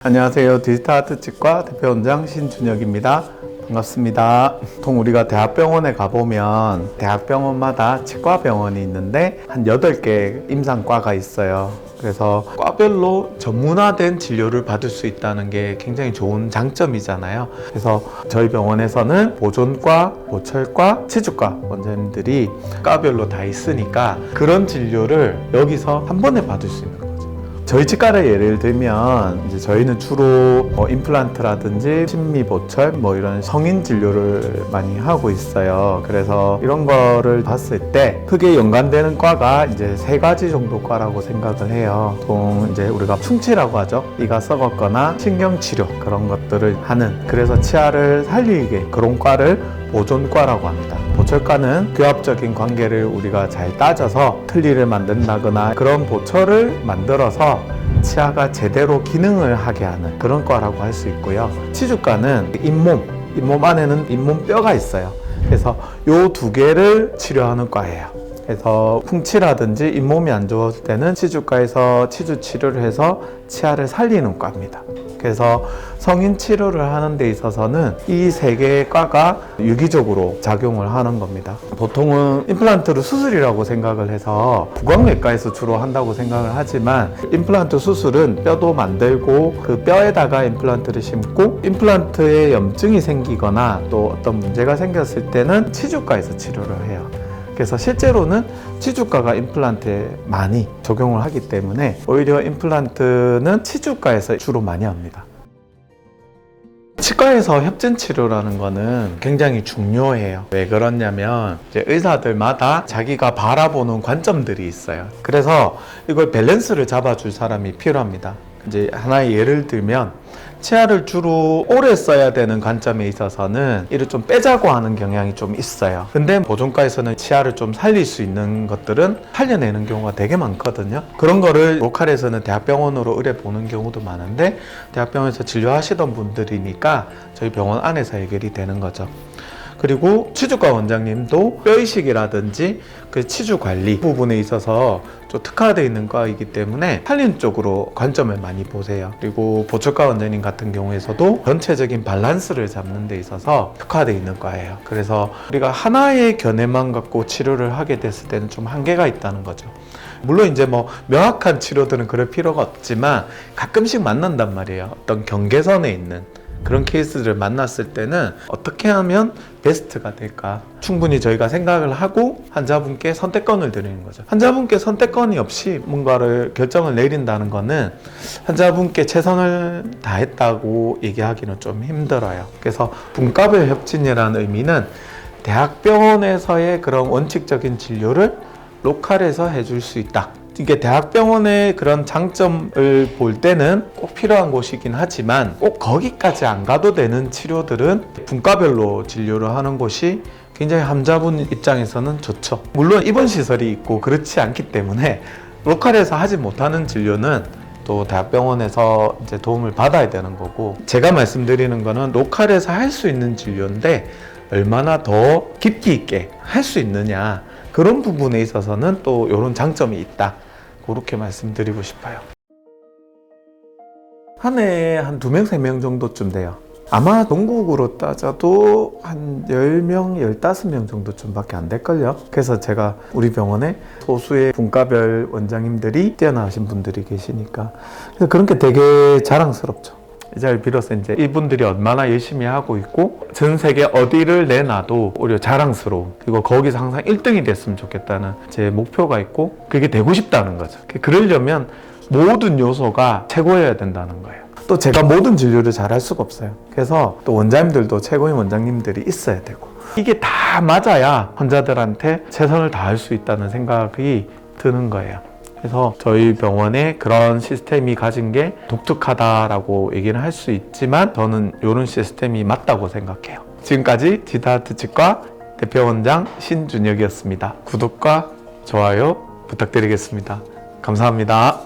안녕하세요. 디지털아트치과 대표원장 신준혁입니다. 반갑습니다. 보통 우리가 대학병원에 가보면 대학병원마다 치과병원이 있는데 한 8개 임상과가 있어요. 그래서 과별로 전문화된 진료를 받을 수 있다는 게 굉장히 좋은 장점이잖아요. 그래서 저희 병원에서는 보존과, 보철과, 치주과 원장님들이 과별로 다 있으니까 그런 진료를 여기서 한 번에 받을 수 있는 거예요. 저희 치과를 예를 들면 이제 저희는 주로 임플란트라든지 심미 보철 이런 성인 진료를 많이 하고 있어요. 그래서 이런 거를 봤을 때 크게 연관되는 과가 이제 3가지 정도 과라고 생각을 해요. 보통 이제 우리가 충치라고 하죠. 이가 썩었거나 신경치료 그런 것들을 하는, 그래서 치아를 살리게 그런 과를 보존과라고 합니다. 보철과는 교합적인 관계를 우리가 잘 따져서 틀니를 만든다거나 그런 보철을 만들어서 치아가 제대로 기능을 하게 하는 그런 과라고 할 수 있고요. 치주과는 잇몸 안에는 잇몸뼈가 있어요. 그래서 요 2개를 치료하는 과예요. 그래서 풍치라든지 잇몸이 안 좋을 때는 치주과에서 치주 치료를 해서 치아를 살리는 과입니다. 그래서 성인 치료를 하는 데 있어서는 이 3개의 과가 유기적으로 작용을 하는 겁니다. 보통은 임플란트를 수술이라고 생각을 해서 구강외과에서 주로 한다고 생각을 하지만, 임플란트 수술은 뼈도 만들고 그 뼈에다가 임플란트를 심고 임플란트에 염증이 생기거나 또 어떤 문제가 생겼을 때는 치주과에서 치료를 해요. 그래서 실제로는 치주과가 임플란트에 많이 적용을 하기 때문에 오히려 임플란트는 치주과에서 주로 많이 합니다. 치과에서 협진 치료라는 거는 굉장히 중요해요. 왜 그러냐면 이제 의사들마다 자기가 바라보는 관점들이 있어요. 그래서 이걸 밸런스를 잡아줄 사람이 필요합니다. 이제 하나의 예를 들면 치아를 주로 오래 써야 되는 관점에 있어서는 이를 좀 빼자고 하는 경향이 좀 있어요. 근데 보존과에서는 치아를 좀 살릴 수 있는 것들은 살려내는 경우가 되게 많거든요. 그런 거를 로컬에서는 대학병원으로 의뢰 보는 경우도 많은데 대학병원에서 진료하시던 분들이니까 저희 병원 안에서 해결이 되는 거죠. 그리고 치주과 원장님도 뼈이식이라든지 그 치주 관리 부분에 있어서 좀 특화되어 있는 과이기 때문에 살리는 쪽으로 관점을 많이 보세요. 그리고 보철과 원장님 같은 경우에서도 전체적인 밸런스를 잡는 데 있어서 특화되어 있는 과예요. 그래서 우리가 하나의 견해만 갖고 치료를 하게 됐을 때는 좀 한계가 있다는 거죠. 물론 이제 명확한 치료들은 그럴 필요가 없지만 가끔씩 만난단 말이에요. 어떤 경계선에 있는 그런 케이스들을 만났을 때는 어떻게 하면 베스트가 될까 충분히 저희가 생각을 하고 환자분께 선택권을 드리는 거죠. 환자분께 선택권이 없이 뭔가를 결정을 내린다는 거는 환자분께 최선을 다했다고 얘기하기는 좀 힘들어요. 그래서 분과별 협진이라는 의미는 대학병원에서의 그런 원칙적인 진료를 로컬에서 해줄 수 있다. 이게 대학병원의 그런 장점을 볼 때는 꼭 필요한 곳이긴 하지만 꼭 거기까지 안 가도 되는 치료들은 분과별로 진료를 하는 곳이 굉장히 환자분 입장에서는 좋죠. 물론 입원시설이 있고 그렇지 않기 때문에 로컬에서 하지 못하는 진료는 또 대학병원에서 이제 도움을 받아야 되는 거고, 제가 말씀드리는 거는 로컬에서 할 수 있는 진료인데 얼마나 더 깊이 있게 할 수 있느냐, 그런 부분에 있어서는 또 이런 장점이 있다, 그렇게 말씀드리고 싶어요. 한 해에 한 2명, 3명 정도쯤 돼요. 아마 전국으로 따져도 한 10명, 15명 정도쯤 밖에 안 될걸요. 그래서 제가 우리 병원에 소수의 분과별 원장님들이 뛰어나신 분들이 계시니까 그래서 그런 게 되게 자랑스럽죠. 이 자리를 빌어서 이제 이분들이 얼마나 열심히 하고 있고 전 세계 어디를 내놔도 오히려 자랑스러운, 그리고 거기서 항상 1등이 됐으면 좋겠다는 제 목표가 있고 그게 되고 싶다는 거죠. 그러려면 모든 요소가 최고여야 된다는 거예요. 또 제가 모든 진료를 잘 할 수가 없어요. 그래서 또 원장님들도 최고인 원장님들이 있어야 되고 이게 다 맞아야 환자들한테 최선을 다할 수 있다는 생각이 드는 거예요. 그래서 저희 병원에 그런 시스템이 가진 게 독특하다라고 얘기는 할 수 있지만 저는 이런 시스템이 맞다고 생각해요. 지금까지 디지털아트치과 대표원장 신준혁이었습니다. 구독과 좋아요 부탁드리겠습니다. 감사합니다.